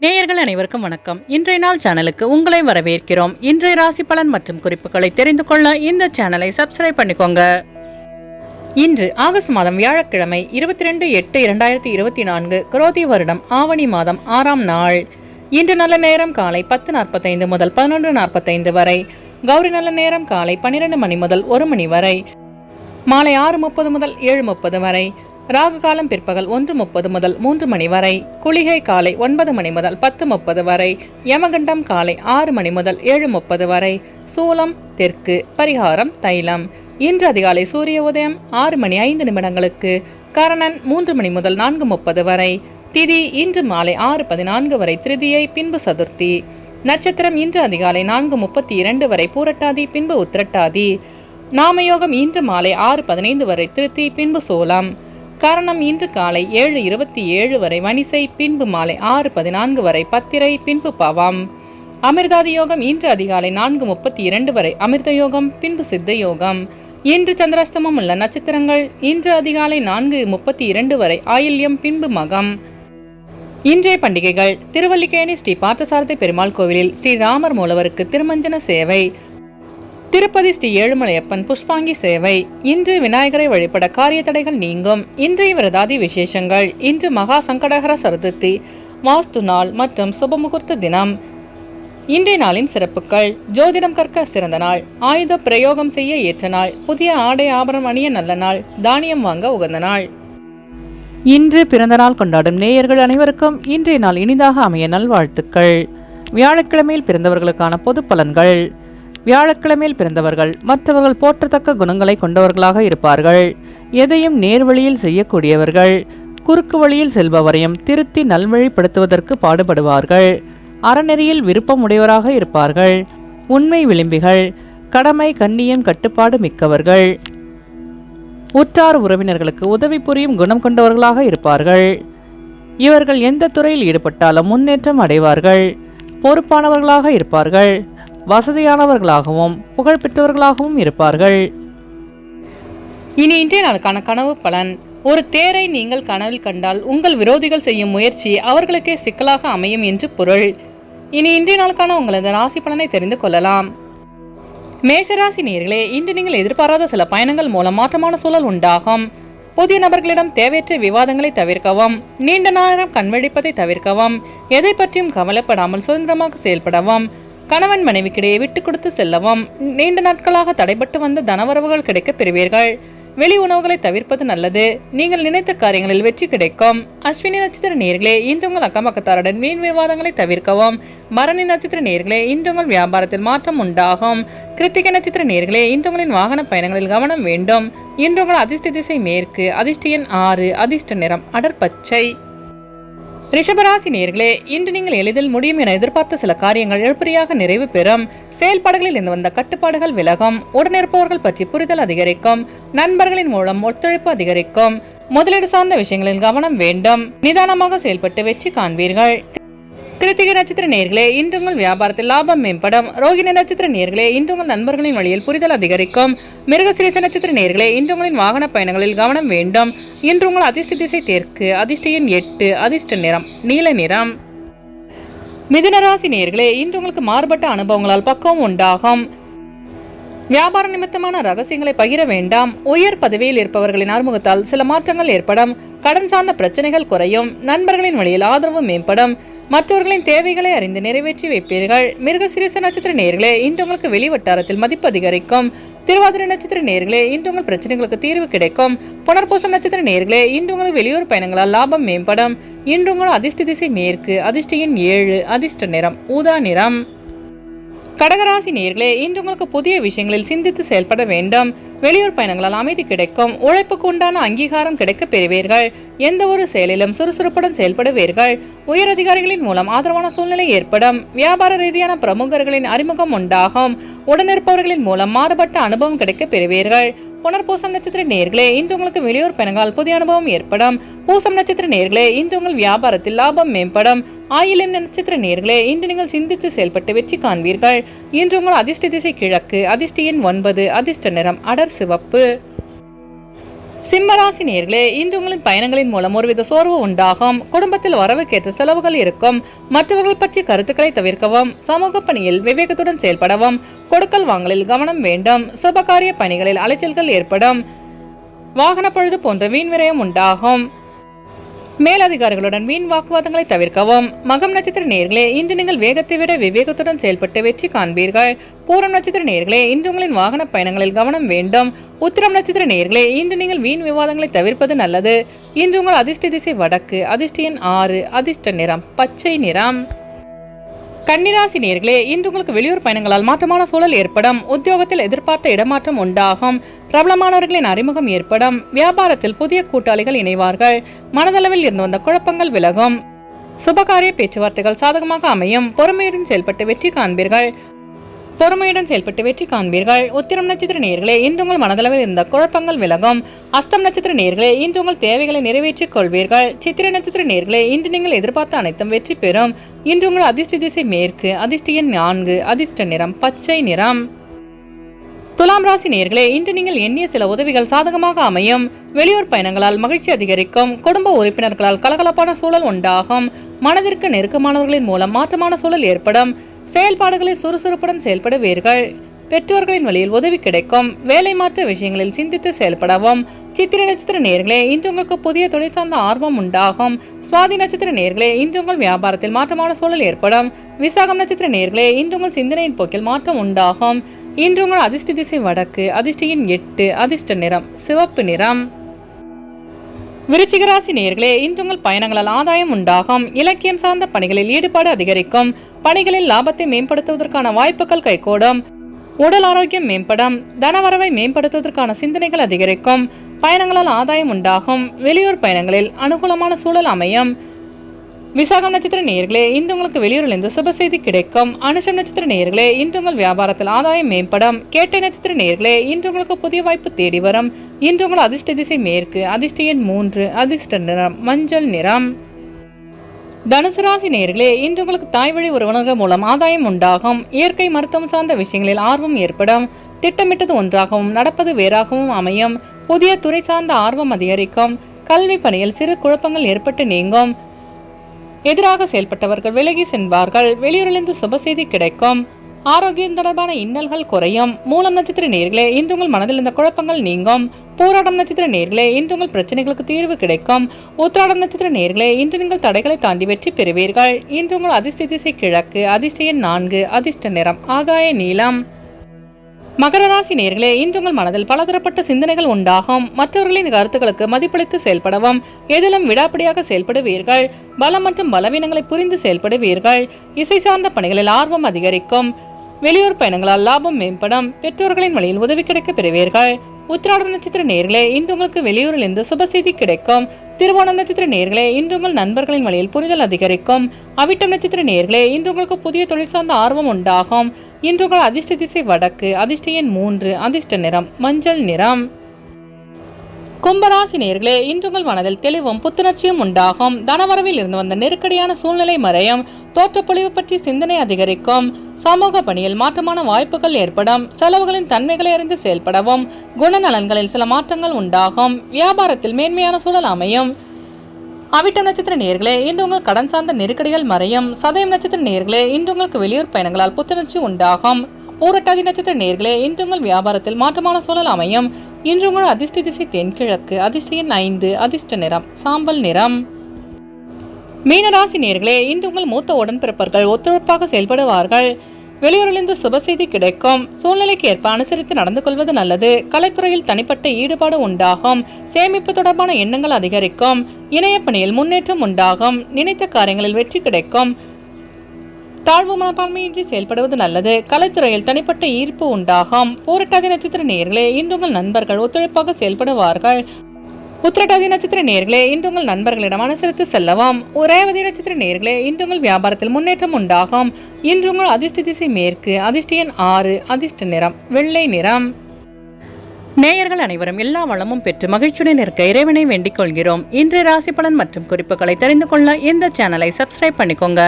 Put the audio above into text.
நேயர்கள் அனைவருக்கும் வணக்கம். இன்றைய நாள் சேனலுக்கு உங்களை வரவேற்கிறோம். இன்றைய ராசி பலன் மற்றும் குறிப்புகளை தெரிந்து கொள்ள இந்த சேனலை சப்ஸ்கிரைப் பண்ணிக்கோங்க. இன்று ஆகஸ்ட் மாதம் வியாழக்கிழமை 22/8/2024 குரோதி வருடம் ஆவணி மாதம் 6ஆம் நாள். இன்று நல்ல நேரம் காலை 10:45 முதல் 11:45 வரை, கௌரி நல்ல நேரம் காலை 12 மணி முதல் 1 மணி வரை, மாலை 6:30 முதல் 7:30 வரை, ராகு காலம் பிற்பகல் 1:30 முதல் 3 மணி வரை, குளிகை காலை 9 மணி முதல் 10:30 வரை, யமகண்டம் காலை 6 மணி முதல் 7:30 வரை, சூலம் தெற்கு, பரிகாரம் தைலம். இன்று அதிகாலை சூரிய உதயம் 6 மணி 5 நிமிடங்களுக்கு, கரணன் 3 மணி முதல் 4:30 வரை, திதி இன்று மாலை 6:14 வரை திருதியை, பின்பு சதுர்த்தி. நட்சத்திரம் இன்று அதிகாலை 4:32 வரை பூரட்டாதி, பின்பு உத்திரட்டாதி. நாமயோகம் இன்று மாலை 6:15 வரை திருத்தி, பின்பு சோளம். கரணம் இன்று காலை 7:27 வரை வனிசை, பின்பு மாலை 6:14 வரை பத்திரை, பின்பு பவம். அமிர்தாதி யோகம் இன்று அதிகாலை 4:32 வரை அமிர்த யோகம், பின்பு சித்த யோகம். இன்று சந்திராஷ்டமம் உள்ள நட்சத்திரங்கள் இன்று அதிகாலை 4:32 வரை ஆயில்யம், பின்பு மகம். இன்றைய பண்டிகைகள்: திருவல்லிக்கேணி ஸ்ரீ பார்த்தசாரதி பெருமாள் கோவிலில் ஸ்ரீராமர் மூலவருக்கு திருமஞ்சன சேவை, திருப்பதி ஸ்ரீ ஏழுமலையப்பன் புஷ்பாங்கி சேவை. இன்று விநாயகரை வழிபட காரிய தடைகள் நீங்கும். இன்றைய விரதாதி விசேஷங்கள்: இன்று மகா சங்கடஹர சதுர்த்தி, வாஸ்து நாள் மற்றும் சுபமுகூர்த்த தினம். இன்றைய நாளின் சிறப்புகள்: ஜோதிடம் கற்க சிறந்த நாள், ஆயுத பிரயோகம் செய்ய ஏற்ற நாள், புதிய ஆடை ஆபரணம் அணிய நல்ல நாள், தானியம் வாங்க உகந்த நாள். இன்று பிறந்த நாள் கொண்டாடும் நேயர்கள் அனைவருக்கும் இன்றைய நாள் இனிதாக அமைய நல்வாழ்த்துக்கள். வியாழக்கிழமையில் பிறந்தவர்களுக்கான பொது பலன்கள்: வியாழக்கிழமையில் பிறந்தவர்கள் மற்றவர்கள் போற்றத்தக்க குணங்களை கொண்டவர்களாக இருப்பார்கள். எதையும் நேர்வழியில் செய்யக்கூடியவர்கள். குறுக்கு வழியில் செல்பவரையும் திருத்தி நல்வழிப்படுத்துவதற்கு பாடுபடுவார்கள். அறநெறியில் விருப்பம் உடையவராக இருப்பார்கள். உண்மை விளிம்பிகள். கடமை கண்ணியம் கட்டுப்பாடு மிக்கவர்கள். உற்றார் உறவினர்களுக்கு உதவி புரியும் குணம் கொண்டவர்களாக இருப்பார்கள். இவர்கள் எந்த துறையில் ஈடுபட்டாலும் முன்னேற்றம் அடைவார்கள். பொறுப்பானவர்களாக இருப்பார்கள். வசதியானவர்களாகவும் புகழ்பெற்றவர்களாகவும் இருப்பார்கள். இனி இன்றைய நாளுக்கான கனவு பலன்: ஒரு தேரை நீங்கள் கனவில் கண்டால் உங்கள் விரோதிகள் செய்யும் முயற்சி அவர்களுக்கே சிக்கலாக அமையும் என்று பொருள். இனி இன்றைய நாளுக்கான உங்களது ராசி பலனை தெரிந்து கொள்ளலாம். மேஷராசி நேயர்களே, இன்று நீங்கள் எதிர்பாராத சில பயணங்கள் மூலம் மாற்றமான சூழல் உண்டாகும். புதிய நபர்களிடம் தேவையற்ற விவாதங்களை தவிர்க்கவும், நீண்ட நேரம் கண்விழிப்பதை தவிர்க்கவும், எதை பற்றியும் கவலைப்படாமல் சுதந்திரமாக செயல்படவும், கணவன் மனைவிக்கிடையே விட்டு கொடுத்து செல்லவும், நீண்ட நாட்களாக தடைபட்டு வந்த தனவரவுகள் கிடைக்க பெறுவீர்கள். வெளி உணவுகளை தவிர்ப்பது நல்லது. நீங்கள் நினைத்த காரியங்களில் வெற்றி கிடைக்கும். அஸ்வினி நட்சத்திர நேயர்களே, இன்று உங்கள் அக்கம்பக்கத்தாருடன் வீண் விவாதங்களை தவிர்க்கவும். பரணி நட்சத்திர நேயர்களே, இன்று உங்கள் வியாபாரத்தில் மாற்றம் உண்டாகும். கிருத்திகை நட்சத்திர நேயர்களே, இன்று உங்களின் வாகன பயணங்களில் கவனம் வேண்டும். இன்று உங்கள் அதிர்ஷ்ட திசை மேற்கு, அதிர்ஷ்ட எண் 6, அதிர்ஷ்ட நிறம் அடர்பச்சை. ரிஷபராசி நேயர்களே, இன்று நீங்கள் எளிதில் முடியும் என எதிர்பார்த்த சில காரியங்கள் எழுப்பறியாக நிறைவு பெறும். செயல்பாடுகளில் இருந்து வந்த கட்டுப்பாடுகள் விலகும். உடனிருப்பவர்கள் பற்றி புரிதல் அதிகரிக்கும். நண்பர்களின் மூலம் ஒத்துழைப்பு அதிகரிக்கும். முதலீடு சார்ந்த விஷயங்களில் கவனம் வேண்டும். நிதானமாக செயல்பட்டு வெற்றி காண்பீர்கள். கிருத்திகை நட்சத்திர நேயர்களே, இன்று உங்கள் வியாபாரத்தில் லாபம் மேம்படும். ரோகிணி நட்சத்திர நேயர்களே, இன்று உங்கள் நண்பர்களின் வழியில் புரிதல் அதிகரிக்கும். மிருகசீரிஷ நட்சத்திர நேயர்களே, இன்று உங்களின் வாகன பயணங்களில் கவனம் வேண்டும். இன்று உங்கள் அதிர்ஷ்ட திசை தெற்கு, அதிர்ஷ்ட எண் 8, அதிர்ஷ்ட நிறம் நீல நிறம். மிதுனராசி நேயர்களே, இன்று உங்களுக்கு மாறுபட்ட அனுபவங்களால் பக்குவம் உண்டாகும். வியாபார நிமித்தமான ரகசியங்களை பகிர வேண்டாம். உயர் பதவியில் இருப்பவர்களின் அறிமுகத்தால் சில மாற்றங்கள் ஏற்படும். கடன் சார்ந்த பிரச்சனைகள் குறையும். நண்பர்களின் வழியில் ஆதரவு மேம்படும். மற்றவர்களின் தேவைகளை அறிந்து நிறைவேற்றி வைப்பீர்கள். மிருகசீரிஷ நட்சத்திர நேயர்களே, இன்று உங்களுக்கு வெளி வட்டாரத்தில் மதிப்பு அதிகரிக்கும். திருவாதிரை நட்சத்திர நேயர்களே, இன்று உங்கள் பிரச்சனைகளுக்கு தீர்வு கிடைக்கும். புனர்பூசம் நட்சத்திர நேயர்களே, இன்று உங்கள் வெளியூர் பயணங்களால் லாபம் மேம்படும். இன்று உங்கள் அதிர்ஷ்ட திசை மேற்கு, அதிர்ஷ்ட எண் 7, அதிர்ஷ்ட நிறம் ஊதா நிறம். கடகராசி நேயர்களே, இன்று உங்களுக்கு புதிய விஷயங்களில் சிந்தித்து செயல்பட வேண்டும். வெளியூர் பயணங்களால் அமைதி கிடைக்கும். உழைப்புக்கு உண்டான அங்கீகாரம் கிடைக்க பெறுவீர்கள். எந்த ஒரு செயலிலும் சுறுசுறுப்புடன் செயல்படுவீர்கள். உயர் அதிகாரிகளின் மூலம் ஆதரவான சூழ்நிலை ஏற்படும். வியாபார ரீதியான பிரமுகர்களின் அறிமுகம் உண்டாகும். உடனிருப்பவர்களின் மூலம் மாறுபட்ட அனுபவம் கிடைக்க பெறுவீர்கள். புனர்பூசம் நட்சத்திர நேயர்களே, இன்று உங்களுக்கு வெளியூர் பயணங்களால் புதிய அனுபவம் ஏற்படும். பூசம் நட்சத்திர நேயர்களே, இன்று உங்கள் வியாபாரத்தில் லாபம் மேம்படும். ஆயில்யம் நட்சத்திர நேயர்களே, இன்று நீங்கள் சிந்தித்து செயல்பட்டு வெற்றி காண்பீர்கள். இன்று உங்கள் அதிர்ஷ்ட திசை கிழக்கு, அதிர்ஷ்ட எண் 9, அதிர்ஷ்ட நிறம் அடர் சிவப்பு. சிம்மராசி நேயர்களே, இன்று உங்களின் பயணங்களின் மூலம் ஒருவித சோர்வு உண்டாகும். குடும்பத்தில் வரவுக்கேற்ற செலவுகள் இருக்கும். மற்றவர்கள் பற்றிய கருத்துக்களை தவிர்க்கவும், சமூக பணியில் விவேகத்துடன் செயல்படவும், கொடுக்கல் வாங்கலில் கவனம் வேண்டும். சுபகாரிய பணிகளில் அலைச்சல்கள் ஏற்படும். வாகன பழுது போன்ற வீண் விரயம் உண்டாகும். மேலதிகாரிகளுடன் வீண் வாக்குவாதங்களை தவிர்க்கவும். மகம் நட்சத்திர நேயர்களே, இன்று நீங்கள் வேகத்தை விட விவேகத்துடன் செயல்பட்டு வெற்றி காண்பீர்கள். பூரம் நட்சத்திர நேயர்களே, இன்று உங்களின் வாகன பயணங்களில் கவனம் வேண்டும். உத்திரம் நட்சத்திர நேயர்களே, இன்று நீங்கள் வீண் விவாதங்களை தவிர்ப்பது நல்லது. இன்று உங்கள் அதிர்ஷ்ட திசை வடக்கு, அதிர்ஷ்ட எண் 6, அதிர்ஷ்ட நிறம் பச்சை நிறம். கன்னிராசி நேயர்களே, இன்று உங்களுக்கு வெளியூர் பயணங்களால் மாற்றமான சூழல் ஏற்படும். உத்தியோகத்தில் எதிர்பார்த்த இடமாற்றம் உண்டாகும். பிரபலமானவர்களின் அறிமுகம் ஏற்படும். வியாபாரத்தில் புதிய கூட்டாளிகள் இணைவார்கள். மனதளவில் இருந்து வந்த குழப்பங்கள் விலகும். சுபகாரிய பேச்சுவார்த்தைகள் சாதகமாக அமையும். பொறுமையுடன் செயல்பட்டு வெற்றி காண்பீர்கள். உத்திரம் நட்சத்திர நேயர்களே, இன்று உங்கள் மனதளவில் இருந்த குழப்பங்கள் விலகும். அஸ்தம் நட்சத்திர நேயர்களே, இன்று உங்கள் தேவைகளை நிறைவேற்றிக் கொள்வீர்கள். சித்திரை நட்சத்திர நேயர்களே, இன்று நீங்கள் எதிர்பார்த்த அனைத்தும் வெற்றி பெறும். இன்று உங்கள் அதிர்ஷ்ட திசை மேற்கு, அதிர்ஷ்ட எண் 4, அதிர்ஷ்ட நிறம் பச்சை நிறம். துலாம் ராசி நேயர்களே, இன்று நீங்கள் எண்ணிய சில உதவிகள் சாதகமாக அமையும். வெளியூர் பயணங்களால் மகிழ்ச்சி அதிகரிக்கும். குடும்ப உறுப்பினர்களால் கலகலப்பான சூழல் உண்டாகும். மனதிற்கு நெருக்கமானவர்களின் மூலம் மாற்றமான சூழல் ஏற்படும். செயல்பாடுகளில் சுறுசுறுப்புடன் செயல்படுவீர்கள். பெற்றோர்களின் வழியில் உதவி கிடைக்கும். வேலை மாற்ற விஷயங்களில் சிந்தித்து செயல்படவும். சித்திரை நட்சத்திர நேயர்களே, இன்று உங்களுக்கு புதிய தொழில் சார்ந்த ஆர்வம் உண்டாகும். சுவாதி நட்சத்திர நேயர்களே, இன்று உங்கள் வியாபாரத்தில் மாற்றமான சூழல் ஏற்படும். விசாகம் நட்சத்திர நேயர்களே, இன்று உங்கள் சிந்தனையின் போக்கில் மாற்றம் உண்டாகும். இன்று உங்கள் அதிர்ஷ்ட திசை வடக்கு, அதிர்ஷ்ட எண் 8, அதிர்ஷ்ட நிறம் சிவப்பு நிறம். விருச்சிக ராசி நேயர்களே, இன்று உங்கள் பயணங்களால் ஆதாயம் உண்டாகும். இலக்கியம் சார்ந்த பணிகளில் ஈடுபாடு அதிகரிக்கும். பணிகளில் லாபத்தை மேம்படுத்துவதற்கான வாய்ப்புகள் கைகூடும். உடல் ஆரோக்கியம் மேம்படும். தனவரவை மேம்படுத்துவதற்கான சிந்தனைகள் அதிகரிக்கும். பயணங்களால் ஆதாயம் உண்டாகும். வெளியூர் பயணங்களில் அனுகூலமான சூழல் அமையும். விசாகம் நட்சத்திர நேயர்களே, இன்று உங்களுக்கு வெளியூரிலிருந்து சுப செய்தி கிடைக்கும். அனுஷம் நட்சத்திர நேயர்களே, இன்று உங்கள் வியாபாரத்தில் ஆதாயம் மேம்படும். கேட்டை நட்சத்திர நேயர்களே, இன்று உங்களுக்கு புதிய வாய்ப்பு தேடி வரும். இன்று உங்கள் அதிர்ஷ்ட திசை மேற்கு, அதிர்ஷ்ட எண் 3, அதிர்ஷ்ட நிறம் மஞ்சள் நிறம். தனுசு ராசி நேயர்களே, இன்று உங்களுக்கு தாய் வழி உறவினர்கள் மூலம் ஆதாயம் உண்டாகும். இயற்கை மருத்துவம் சார்ந்த விஷயங்களில் ஆர்வம் ஏற்படும். திட்டமிட்டது ஒன்றாகவும் நடப்பது வேறாகவும் அமையும். புதிய துறை சார்ந்த ஆர்வம் அதிகரிக்கும். கல்வி பணியில் சிறு குழப்பங்கள் ஏற்பட்டு நீங்கும். எதிராக செயல்பட்டவர்கள் விலகி சென்பார்கள். வெளியூரிலிருந்து சுப செய்தி கிடைக்கும். ஆரோக்கியம் தொடர்பான இன்னல்கள் குறையும். மூலம் நட்சத்திர நேயர்களே, இன்று உங்கள் மனதில் இருந்த குழப்பங்கள் நீங்கும். பூராடம் நட்சத்திர நேயர்களே, இன்று உங்கள் பிரச்சனைகளுக்கு தீர்வு கிடைக்கும். உத்திராடம் நட்சத்திர நேயர்களே, இன்று நீங்கள் தடைகளை தாண்டி வெற்றி பெறுவீர்கள். இன்று உங்கள் அதிர்ஷ்ட திசை கிழக்கு, அதிர்ஷ்ட எண் 4, அதிர்ஷ்ட நிறம் ஆகாய நீலம். மகர ராசி நேயர்களே, இன்று உங்கள் மனதில் பலதரப்பட்ட சிந்தனைகள் உண்டாகும். மற்றவர்களின் கருத்துக்களுக்கு மதிப்பளித்து செயல்படவும். எதிலும் விடாப்பிடியாக செயல்படுவீர்கள். பலம் மற்றும் பலவீனங்களை புரிந்து செயல்படுவீர்கள். இசை சார்ந்த பணிகளில் ஆர்வம் அதிகரிக்கும். வெளியூர் பயணங்களால் லாபம் மேம்படும். பெற்றோர்களின் வழியில் உதவி கிடைக்க பெறுவீர்கள். உத்திராடம் நட்சத்திர நேயர்களே, இன்று உங்களுக்கு வெளியூரிலிருந்து சுப செய்தி கிடைக்கும். திருவோணம் நட்சத்திர நேயர்களே, இன்று உங்கள் நண்பர்களின் வழியில் புரிதல் அதிகரிக்கும். அவிட்டம் நட்சத்திர நேயர்களே, இன்று உங்களுக்கு புதிய தொழில் சார்ந்த ஆர்வம் உண்டாகும். இன்று உங்கள் அதிர்ஷ்ட திசை வடக்கு, அதிர்ஷ்ட எண் 3, அதிர்ஷ்ட நிறம் மஞ்சள் நிறம். கும்பராசி நேயர்களே, இன்று உங்கள் மனதில் தெளிவும் புத்துணர்ச்சியும் உண்டாகும். தனவரவில் இருந்து வந்த நெருக்கடியான சூழ்நிலை மறையும். தோற்றப்பொழிவு பற்றி சிந்தனை அதிகரிக்கும். சமூக பணியில் மாற்றமான வாய்ப்புகள் ஏற்படும். செலவுகளின் தன்மைகளை அறிந்து செயல்படவும். குணநலன்களில் சில மாற்றங்கள் உண்டாகும். வியாபாரத்தில் மேன்மையான சூழல் அமையும். அவிட்டம் நட்சத்திர நேயர்களே, இன்று உங்கள் கடன் சார்ந்த நெருக்கடிகள் மறையும். சதயம் நட்சத்திர நேயர்களே, இன்று உங்களுக்கு வெளியூர் பயணங்களால் புத்துணர்ச்சி உண்டாகும். பூரட்டாதி நட்சத்திர நேயர்களே, இன்று உங்கள் வியாபாரத்தில் மாற்றமான சூழல் அமையும். இன்று உங்கள் அதிர்ஷ்ட திசை தென்கிழக்கு, அதிர்ஷ்ட எண் 5, அதிர்ஷ்ட நிறம் சாம்பல் நிறம். மீனராசி நேயர்களே, இன்று உங்கள் மூத்த உடன்பிறப்பர்கள் ஒத்துழைப்பாக செயல்படுவார்கள். வெளியூரிலிருந்து சுப செய்தி கிடைக்கும். சூழ்நிலைக்கு ஏற்ப அனுசரித்து நடந்து கொள்வது நல்லது. கலைத்துறையில் தனிப்பட்ட ஈடுபாடு உண்டாகும். சேமிப்பு தொடர்பான எண்ணங்கள் அதிகரிக்கும். இணைய பணியில் முன்னேற்றம் உண்டாகும். நினைத்த காரியங்களில் வெற்றி கிடைக்கும். தாழ்வு மனப்பான்மையின்றி செயல்படுவது நல்லது. கலைத்துறையில் தனிப்பட்ட ஈர்ப்பு உண்டாகும். பூரட்டாதி நட்சத்திர நேயர்களே, இன்று உங்கள் நண்பர்கள் ஒத்துழைப்பாக செயல்படுவார்கள். உத்திரட்டாதி நட்சத்திர நேயர்களே, இன்று உங்கள் நண்பர்களிடம் அனுசரித்து செல்லவும். ரேவதி நட்சத்திர நேயர்களே, இன்று உங்கள் வியாபாரத்தில் முன்னேற்றம் உண்டாகும். இன்று உங்கள் அதிர்ஷ்ட திசை மேற்கு, அதிர்ஷ்ட எண் 6, அதிர்ஷ்ட நிறம் வெள்ளை நிறம். நேயர்கள் அனைவரும் எல்லா வளமும் பெற்று மகிழ்ச்சியுடன் இருக்க இறைவனை வேண்டிக் கொள்கிறோம். இன்று ராசி பலன் மற்றும் குறிப்புகளை தெரிந்து கொள்ள இந்த சேனலை சப்ஸ்கிரைப் பண்ணிக்கோங்க.